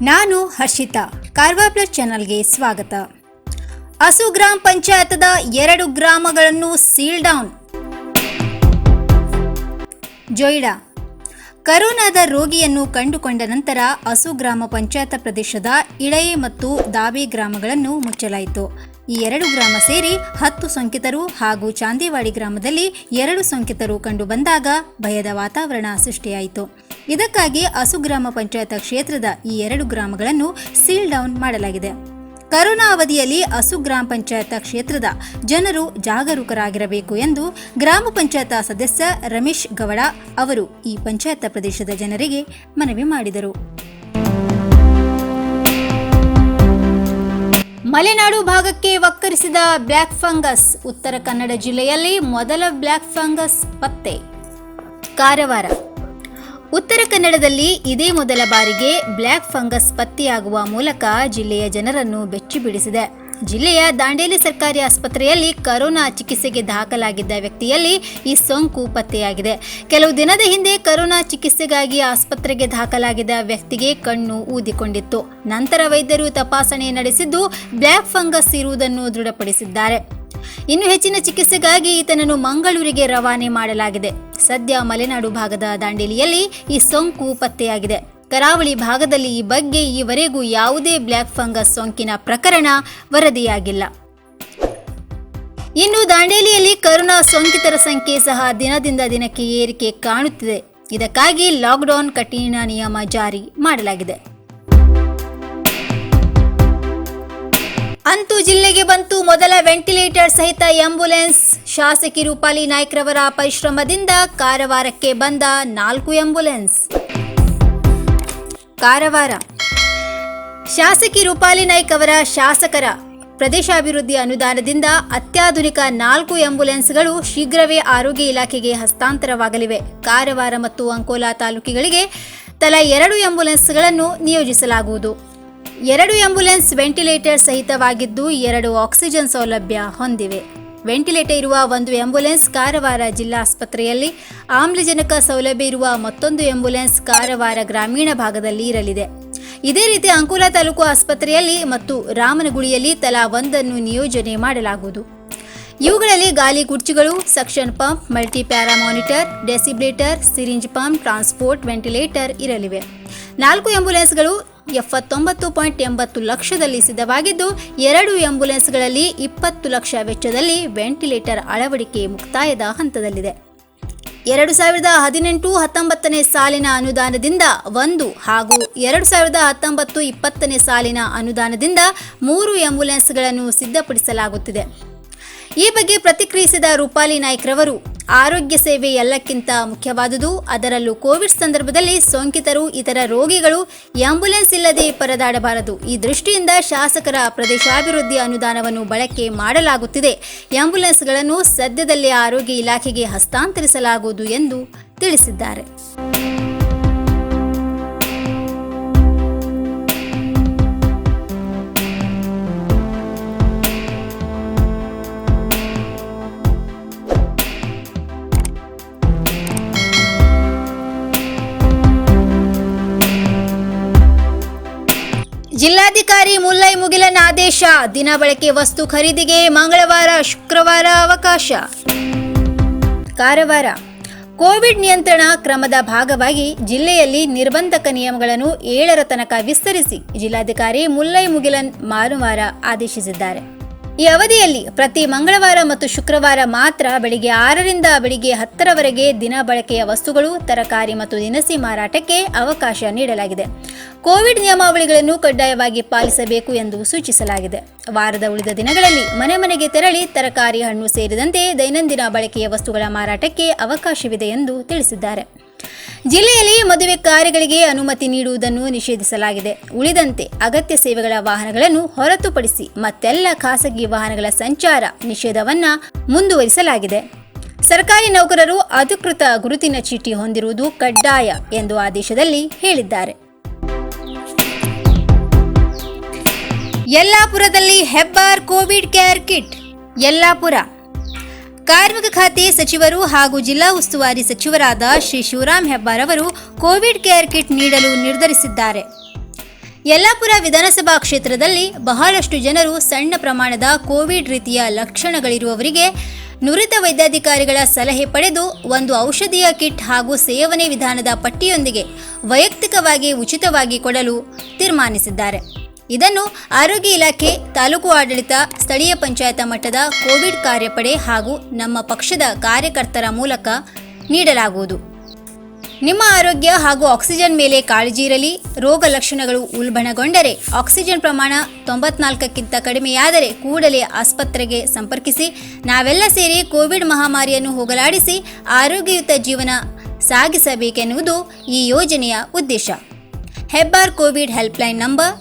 ನಾನು ಹರ್ಷಿತಾ. ಕಾರ್ವಾರ್ ಪ್ಲಸ್ ಚಾನಲ್ಗೆ ಸ್ವಾಗತ. ಅಸು ಗ್ರಾಮ ಪಂಚಾಯತದ 2 ಗ್ರಾಮಗಳನ್ನು ಸೀಲ್ ಡೌನ್. ಜೊಯ್ಡಾ ಕರೋನಾದ ರೋಗಿಯನ್ನು ಕಂಡುಕೊಂಡ ನಂತರ ಅಸು ಗ್ರಾಮ ಪಂಚಾಯತ ಪ್ರದೇಶದ ಇಳಯಿ ಮತ್ತು ದಾಬಿ ಗ್ರಾಮಗಳನ್ನು ಮುಚ್ಚಲಾಯಿತು. ಈ 2 ಗ್ರಾಮ ಸೇರಿ 10 ಸೋಂಕಿತರು ಹಾಗೂ ಚಾಂದಿವಾಡಿ ಗ್ರಾಮದಲ್ಲಿ 2 ಸೋಂಕಿತರು ಕಂಡುಬಂದಾಗ ಭಯದ ವಾತಾವರಣ ಸೃಷ್ಟಿಯಾಯಿತು. ಇದಕ್ಕಾಗಿ ಅಸು ಗ್ರಾಮ ಪಂಚಾಯತ ಕ್ಷೇತ್ರದ ಈ 2 ಗ್ರಾಮಗಳನ್ನು ಸೀಲ್ ಡೌನ್ ಮಾಡಲಾಗಿದೆ. ಕರೋನಾ ಅವಧಿಯಲ್ಲಿ ಅಸು ಗ್ರಾಮ ಪಂಚಾಯತ ಕ್ಷೇತ್ರದ ಜನರು ಜಾಗರೂಕರಾಗಿರಬೇಕು ಎಂದು ಗ್ರಾಮ ಪಂಚಾಯತ ಸದಸ್ಯ ರಮೇಶ್ ಗೌಡ ಅವರು ಈ ಪಂಚಾಯತ ಪ್ರದೇಶದ ಜನರಿಗೆ ಮನವಿ ಮಾಡಿದರು. ಮಲೆನಾಡು ಭಾಗಕ್ಕೆ ವಕ್ಕರಿಸಿದ ಬ್ಲ್ಯಾಕ್ ಫಂಗಸ್. ಉತ್ತರ ಕನ್ನಡ ಜಿಲ್ಲೆಯಲ್ಲಿ ಮೊದಲ ಬ್ಲ್ಯಾಕ್ ಫಂಗಸ್ ಪತ್ತೆ. ಕಾರವಾರ ಉತ್ತರ ಕನ್ನಡದಲ್ಲಿ ಇದೇ ಮೊದಲ ಬಾರಿಗೆ ಬ್ಲ್ಯಾಕ್ ಫಂಗಸ್ ಪತ್ತೆಯಾಗುವ ಮೂಲಕ ಜಿಲ್ಲೆಯ ಜನರನ್ನು ಬೆಚ್ಚಿಬೀಳಿಸಿದೆ. ಜಿಲ್ಲೆಯ ದಾಂಡೇಲಿ ಸರ್ಕಾರಿ ಆಸ್ಪತ್ರೆಯಲ್ಲಿ ಕರೋನಾ ಚಿಕಿತ್ಸೆಗೆ ದಾಖಲಾಗಿದ್ದ ವ್ಯಕ್ತಿಯಲ್ಲಿ ಈ ಸೋಂಕು ಪತ್ತೆಯಾಗಿದೆ. ಕೆಲವು ದಿನದ ಹಿಂದೆ ಕರೋನಾ ಚಿಕಿತ್ಸೆಗಾಗಿ ಆಸ್ಪತ್ರೆಗೆ ದಾಖಲಾಗಿದ್ದ ವ್ಯಕ್ತಿಗೆ ಕಣ್ಣು ಊದಿಕೊಂಡಿತ್ತು. ನಂತರ ವೈದ್ಯರು ತಪಾಸಣೆ ನಡೆಸಿದ್ದು ಬ್ಲ್ಯಾಕ್ ಫಂಗಸ್ ಇರುವುದನ್ನು ದೃಢಪಡಿಸಿದ್ದಾರೆ. ಇನ್ನು ಹೆಚ್ಚಿನ ಚಿಕಿತ್ಸೆಗಾಗಿ ಈತನನ್ನು ಮಂಗಳೂರಿಗೆ ರವಾನೆ ಮಾಡಲಾಗಿದೆ. ಸದ್ಯ ಮಲೆನಾಡು ಭಾಗದ ದಾಂಡೇಲಿಯಲ್ಲಿ ಈ ಸೋಂಕು ಪತ್ತೆಯಾಗಿದೆ. ಕರಾವಳಿ ಭಾಗದಲ್ಲಿ ಈ ಬಗ್ಗೆ ಈವರೆಗೂ ಯಾವುದೇ ಬ್ಲ್ಯಾಕ್ ಫಂಗಸ್ ಸೋಂಕಿನ ಪ್ರಕರಣ ವರದಿಯಾಗಿಲ್ಲ. ಇನ್ನು ದಾಂಡೇಲಿಯಲ್ಲಿ ಕರೋನಾ ಸೋಂಕಿತರ ಸಂಖ್ಯೆ ಸಹ ದಿನದಿಂದ ದಿನಕ್ಕೆ ಏರಿಕೆ ಕಾಣುತ್ತಿದೆ. ಇದಕ್ಕಾಗಿ ಲಾಕ್ಡೌನ್ ಕಠಿಣ ನಿಯಮ ಜಾರಿ ಮಾಡಲಾಗಿದೆ. ಅಂತೂ ಜಿಲ್ಲೆಗೆ ಬಂತು ಮೊದಲ ವೆಂಟಿಲೇಟರ್ ಸಹಿತ ಆಂಬ್ಯುಲೆನ್ಸ್. ಶಾಸಕಿ ರೂಪಾಲಿ ನಾಯ್ಕರವರ ಪರಿಶ್ರಮದಿಂದ ಕಾರವಾರಕ್ಕೆ ಬಂದ 4 ಆಂಬ್ಯುಲೆನ್ಸ್. ಕಾರವಾರ ಶಾಸಕಿ ರೂಪಾಲಿ ನಾಯ್ಕ ಅವರ ಶಾಸಕರ ಪ್ರದೇಶಾಭಿವೃದ್ಧಿ ಅನುದಾನದಿಂದ ಅತ್ಯಾಧುನಿಕ 4 ಆಂಬ್ಯುಲೆನ್ಸ್ಗಳು ಶೀಘ್ರವೇ ಆರೋಗ್ಯ ಇಲಾಖೆಗೆ ಹಸ್ತಾಂತರವಾಗಲಿವೆ. ಕಾರವಾರ ಮತ್ತು ಅಂಕೋಲಾ ತಾಲೂಕುಗಳಿಗೆ ತಲಾ 2 ಆಂಬ್ಯುಲೆನ್ಸ್ಗಳನ್ನು ನಿಯೋಜಿಸಲಾಗುವುದು. 2 ಆಂಬ್ಯುಲೆನ್ಸ್ ವೆಂಟಿಲೇಟರ್ ಸಹಿತವಾಗಿದ್ದು 2 ಆಕ್ಸಿಜನ್ ಸೌಲಭ್ಯ ಹೊಂದಿವೆ. ವೆಂಟಿಲೇಟರ್ ಇರುವ 1 ಆಂಬ್ಯುಲೆನ್ಸ್ ಕಾರವಾರ ಜಿಲ್ಲಾ ಆಸ್ಪತ್ರೆಯಲ್ಲಿ, ಆಮ್ಲಜನಕ ಸೌಲಭ್ಯ ಇರುವ ಮತ್ತೊಂದು ಆಂಬ್ಯುಲೆನ್ಸ್ ಕಾರವಾರ ಗ್ರಾಮೀಣ ಭಾಗದಲ್ಲಿ ಇರಲಿದೆ. ಇದೇ ರೀತಿ ಅಂಕೋಲಾ ತಾಲೂಕು ಆಸ್ಪತ್ರೆಯಲ್ಲಿ ಮತ್ತು ರಾಮನಗುಳಿಯಲ್ಲಿ ತಲಾ 1 ನಿಯೋಜನೆ ಮಾಡಲಾಗುವುದು. ಇವುಗಳಲ್ಲಿ ಗಾಲಿ ಕುರ್ಚಿಗಳು, suction pump, multi para monitor, defibrillator, syringe pump, transport ventilator ಇರಲಿವೆ. 4 ಆಂಬ್ಯುಲೆನ್ಸ್ಗಳು 79.80 ಲಕ್ಷದಲ್ಲಿ ಸಿದ್ಧವಾಗಿದ್ದು 2 ಆಂಬ್ಯುಲೆನ್ಸ್ಗಳಲ್ಲಿ 20 ಲಕ್ಷ ವೆಚ್ಚದಲ್ಲಿ ವೆಂಟಿಲೇಟರ್ ಅಳವಡಿಕೆ ಮುಕ್ತಾಯದ ಹಂತದಲ್ಲಿದೆ. 2018-19 ಸಾಲಿನ ಅನುದಾನದಿಂದ 1 ಹಾಗೂ 2019-20 ಸಾಲಿನ ಅನುದಾನದಿಂದ 3 ಆಂಬ್ಯುಲೆನ್ಸ್ಗಳನ್ನು ಸಿದ್ಧಪಡಿಸಲಾಗುತ್ತಿದೆ. ಈ ಬಗ್ಗೆ ಪ್ರತಿಕ್ರಿಯಿಸಿದ ರೂಪಾಲಿ ನಾಯ್ಕರವರು, ಆರೋಗ್ಯ ಸೇವೆ ಎಲ್ಲಕ್ಕಿಂತ ಮುಖ್ಯವಾದುದು. ಅದರಲ್ಲೂ ಕೋವಿಡ್ ಸಂದರ್ಭದಲ್ಲಿ ಸೋಂಕಿತರು, ಇತರ ರೋಗಿಗಳು ಆಂಬ್ಯುಲೆನ್ಸ್ ಇಲ್ಲದೆ ಪರದಾಡಬಾರದು. ಈ ದೃಷ್ಟಿಯಿಂದ ಶಾಸಕರ ಪ್ರದೇಶಾಭಿವೃದ್ಧಿ ಅನುದಾನವನ್ನು ಬಳಕೆ ಮಾಡಲಾಗುತ್ತಿದೆ. ಆಂಬ್ಯುಲೆನ್ಸ್ಗಳನ್ನು ಸದ್ಯದಲ್ಲೇ ಆರೋಗ್ಯ ಇಲಾಖೆಗೆ ಹಸ್ತಾಂತರಿಸಲಾಗುವುದು ಎಂದು ತಿಳಿಸಿದ್ದಾರೆ. ಜಿಲ್ಲಾಧಿಕಾರಿ ಮುಲ್ಲೈ ಮುಗಿಲನ್ ಆದೇಶ. ದಿನ ಬಳಕೆ ವಸ್ತು ಖರೀದಿಗೆ ಮಂಗಳವಾರ, ಶುಕ್ರವಾರ ಅವಕಾಶ. ಕಾರವಾರ ಕೋವಿಡ್ ನಿಯಂತ್ರಣ ಕ್ರಮದ ಭಾಗವಾಗಿ ಜಿಲ್ಲೆಯಲ್ಲಿ ನಿರ್ಬಂಧಕ ನಿಯಮಗಳನ್ನು 7ರ ತನಕ ವಿಸ್ತರಿಸಿ ಜಿಲ್ಲಾಧಿಕಾರಿ ಮುಲ್ಲೈ ಮುಗಿಲನ್ ಭಾನುವಾರ ಆದೇಶಿಸಿದ್ದಾರೆ. ಈ ಅವಧಿಯಲ್ಲಿ ಪ್ರತಿ ಮಂಗಳವಾರ ಮತ್ತು ಶುಕ್ರವಾರ ಮಾತ್ರ ಬೆಳಿಗ್ಗೆ 6ರಿಂದ ಬೆಳಿಗ್ಗೆ 10ರವರೆಗೆ ದಿನ ಬಳಕೆಯ ವಸ್ತುಗಳು, ತರಕಾರಿ ಮತ್ತು ದಿನಸಿ ಮಾರಾಟಕ್ಕೆ ಅವಕಾಶ ನೀಡಲಾಗಿದೆ. ಕೋವಿಡ್ ನಿಯಮಾವಳಿಗಳನ್ನು ಕಡ್ಡಾಯವಾಗಿ ಪಾಲಿಸಬೇಕು ಎಂದು ಸೂಚಿಸಲಾಗಿದೆ. ವಾರದ ಉಳಿದ ದಿನಗಳಲ್ಲಿ ಮನೆ ಮನೆಗೆ ತೆರಳಿ ತರಕಾರಿ, ಹಣ್ಣು ಸೇರಿದಂತೆ ದೈನಂದಿನ ಬಳಕೆಯ ವಸ್ತುಗಳ ಮಾರಾಟಕ್ಕೆ ಅವಕಾಶವಿದೆ ಎಂದು ತಿಳಿಸಿದ್ದಾರೆ. ಜಿಲ್ಲೆಯಲ್ಲಿ ಮದುವೆ ಕಾರ್ಯಗಳಿಗೆ ಅನುಮತಿ ನೀಡುವುದನ್ನು ನಿಷೇಧಿಸಲಾಗಿದೆ. ಉಳಿದಂತೆ ಅಗತ್ಯ ಸೇವೆಗಳ ವಾಹನಗಳನ್ನು ಹೊರತುಪಡಿಸಿ ಮತ್ತೆಲ್ಲ ಖಾಸಗಿ ವಾಹನಗಳ ಸಂಚಾರ ನಿಷೇಧವನ್ನು ಮುಂದುವರಿಸಲಾಗಿದೆ. ಸರ್ಕಾರಿ ನೌಕರರು ಅಧಿಕೃತ ಗುರುತಿನ ಚೀಟಿ ಹೊಂದಿರುವುದು ಕಡ್ಡಾಯ ಎಂದು ಆದೇಶದಲ್ಲಿ ಹೇಳಿದ್ದಾರೆ. ಯಲ್ಲಾಪುರದಲ್ಲಿ Hebbar COVID care kit. Yellapur ಕಾರ್ಮಿಕ ಖಾತೆ ಸಚಿವರು ಹಾಗೂ ಜಿಲ್ಲಾ ಉಸ್ತುವಾರಿ ಸಚಿವರಾದ ಶ್ರೀ ಶಿವರಾಮ್ ಹೆಬ್ಬಾರ್ ಅವರು ಕೋವಿಡ್ ಕೇರ್ ಕಿಟ್ ನೀಡಲು ನಿರ್ಧರಿಸಿದ್ದಾರೆ. ಯಲ್ಲಾಪುರ ವಿಧಾನಸಭಾ ಕ್ಷೇತ್ರದಲ್ಲಿ ಬಹಳಷ್ಟು ಜನರು ಸಣ್ಣ ಪ್ರಮಾಣದ ಕೋವಿಡ್ ರೀತಿಯ ಲಕ್ಷಣಗಳಿರುವವರಿಗೆ ನುರಿತ ವೈದ್ಯಾಧಿಕಾರಿಗಳ ಸಲಹೆ ಪಡೆದು ಒಂದು ಔಷಧಿಯ ಕಿಟ್ ಹಾಗೂ ಸೇವನೆ ವಿಧಾನದ ಪಟ್ಟಿಯೊಂದಿಗೆ ವೈಯಕ್ತಿಕವಾಗಿ ಉಚಿತವಾಗಿ ಕೊಡಲು ತೀರ್ಮಾನಿಸಿದ್ದಾರೆ. ಇದನ್ನು ಆರೋಗ್ಯ ಇಲಾಖೆ, ತಾಲೂಕು ಆಡಳಿತ, ಸ್ಥಳೀಯ ಪಂಚಾಯತ್ ಮಟ್ಟದ ಕೋವಿಡ್ ಕಾರ್ಯಪಡೆ ಹಾಗೂ ನಮ್ಮ ಪಕ್ಷದ ಕಾರ್ಯಕರ್ತರ ಮೂಲಕ ನೀಡಲಾಗುವುದು. ನಿಮ್ಮ ಆರೋಗ್ಯ ಹಾಗೂ ಆಕ್ಸಿಜನ್ ಮೇಲೆ ಕಾಳಜಿ ಇರಲಿ. ರೋಗ ಲಕ್ಷಣಗಳು ಉಲ್ಬಣಗೊಂಡರೆ, ಆಕ್ಸಿಜನ್ ಪ್ರಮಾಣ 94ಕ್ಕಿಂತ ಕಡಿಮೆಯಾದರೆ ಕೂಡಲೇ ಆಸ್ಪತ್ರೆಗೆ ಸಂಪರ್ಕಿಸಿ. ನಾವೆಲ್ಲ ಸೇರಿ ಕೋವಿಡ್ ಮಹಾಮಾರಿಯನ್ನು ಹೋಗಲಾಡಿಸಿ ಆರೋಗ್ಯಯುತ ಜೀವನ ಸಾಗಿಸಬೇಕೆನ್ನುವುದು ಈ ಯೋಜನೆಯ ಉದ್ದೇಶ. Hebbar Covid helpline number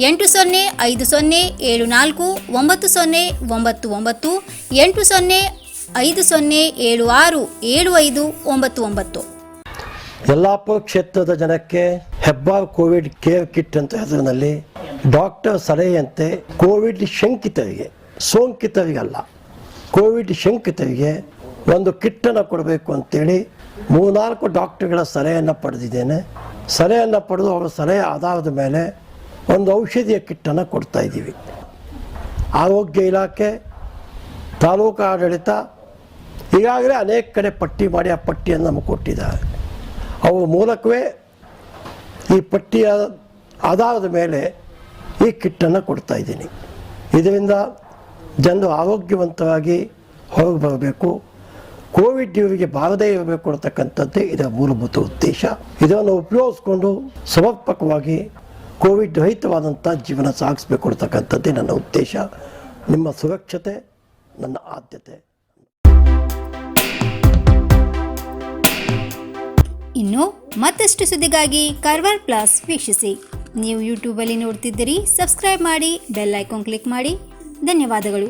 8050749099 8050767599. Yellapur ಕ್ಷೇತ್ರದ ಜನಕ್ಕೆ ಹೆಬ್ಬಾರ್ ಕೋವಿಡ್ ಕೇರ್ ಕಿಟ್ ಅಂತ ಹೆಸರಿನಲ್ಲಿ ಡಾಕ್ಟರ್ ಸಲಹೆಯಂತೆ ಕೋವಿಡ್ ಶಂಕಿತರಿಗೆ, ಸೋಂಕಿತರಿಗಲ್ಲ, ಕೋವಿಡ್ ಶಂಕಿತರಿಗೆ ಒಂದು ಕಿಟ್ಟನ್ನು ಕೊಡಬೇಕು ಅಂತೇಳಿ 3-4 ಡಾಕ್ಟರ್ಗಳ ಸಲಹೆಯನ್ನು ಪಡೆದಿದ್ದೇನೆ. ಸಲಹೆಯನ್ನು ಪಡೆದು ಅವರ ಸಲಹೆ ಆಧಾರದ ಮೇಲೆ ಒಂದು ಔಷಧಿಯ ಕಿಟ್ಟನ್ನು ಕೊಡ್ತಾ ಇದ್ದೀವಿ. ಆರೋಗ್ಯ ಇಲಾಖೆ, ತಾಲೂಕು ಆಡಳಿತ ಈಗಾಗಲೇ ಅನೇಕ ಕಡೆ ಪಟ್ಟಿ ಮಾಡಿ ಆ ಪಟ್ಟಿಯನ್ನು ನಮಗೆ ಕೊಟ್ಟಿದ್ದಾರೆ. ಅವು ಮೂಲಕವೇ ಈ ಪಟ್ಟಿಯ ಆಧಾರದ ಮೇಲೆ ಈ ಕಿಟ್ಟನ್ನು ಕೊಡ್ತಾ ಇದ್ದೀನಿ. ಇದರಿಂದ ಜನರು ಆರೋಗ್ಯವಂತವಾಗಿ ಹೊರಗೆ ಬರಬೇಕು, ಕೋವಿಡ್ ಇವರಿಗೆ ಬಾರದೇ ಇರಬೇಕು ಅಂತಕ್ಕಂಥದ್ದೇ ಇದರ ಮೂಲಭೂತ ಉದ್ದೇಶ. ಇದನ್ನು ಉಪಯೋಗಿಸ್ಕೊಂಡು ಸಮರ್ಪಕವಾಗಿ ಕೋವಿಡ್ ರಹಿತವಾದಂಥ ಜೀವನ ಸಾಗಿಸಬೇಕು ಅಂತಕ್ಕಂಥದ್ದೇ ನನ್ನ ಉದ್ದೇಶ. ನಿಮ್ಮ ಸುರಕ್ಷತೆ ನನ್ನ ಆದ್ಯತೆ. ಇನ್ನು ಮತ್ತಷ್ಟು ಸುದ್ದಿಗಾಗಿ ಕಾರ್ವಾರ್ ಪ್ಲಸ್ ವೀಕ್ಷಿಸಿ. ನೀವು ಯೂಟ್ಯೂಬಲ್ಲಿ ನೋಡ್ತಿದ್ದೀರಿ, ಸಬ್ಸ್ಕ್ರೈಬ್ ಮಾಡಿ, ಬೆಲ್ ಐಕಾನ್ ಕ್ಲಿಕ್ ಮಾಡಿ. ಧನ್ಯವಾದಗಳು.